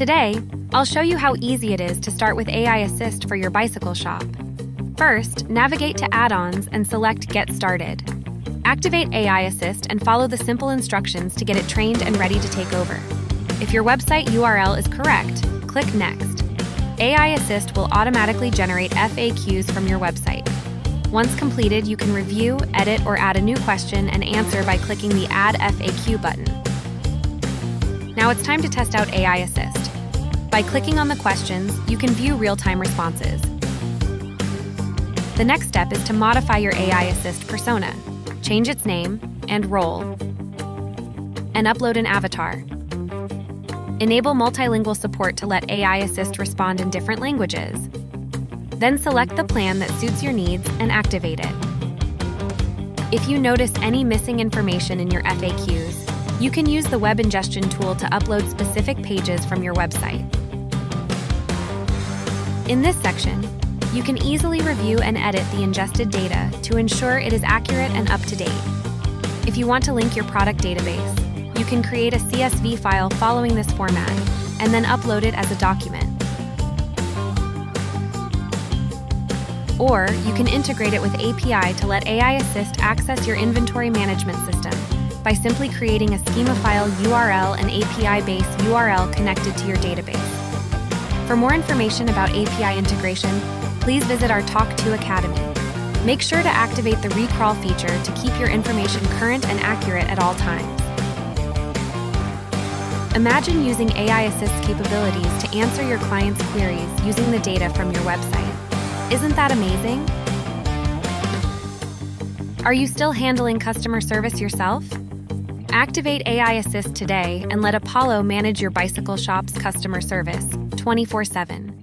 Today, I'll show you how easy it is to start with AI Assist for your bicycle shop. First, navigate to Add-ons and select Get Started. Activate AI Assist and follow the simple instructions to get it trained and ready to take over. If your website URL is correct, click Next. AI Assist will automatically generate FAQs from your website. Once completed, you can review, edit, or add a new question and answer by clicking the Add FAQ button. Now it's time to test out AI Assist. By clicking on the questions, you can view real-time responses. The next step is to modify your AI Assist persona, change its name and role, and upload an avatar. Enable multilingual support to let AI Assist respond in different languages. Then select the plan that suits your needs and activate it. If you notice any missing information in your FAQs, you can use the web ingestion tool to upload specific pages from your website. In this section, you can easily review and edit the ingested data to ensure it is accurate and up to date. If you want to link your product database, you can create a CSV file following this format and then upload it as a document. Or you can integrate it with API to let AI Assist access your inventory management system by simply creating a schema file URL and API-based URL connected to your database. For more information about API integration, please visit our Talk.to Academy. Make sure to activate the recrawl feature to keep your information current and accurate at all times. Imagine using AI Assist's capabilities to answer your clients' queries using the data from your website. Isn't that amazing? Are you still handling customer service yourself? Activate AI Assist today and let Apollo manage your bicycle shop's customer service 24/7.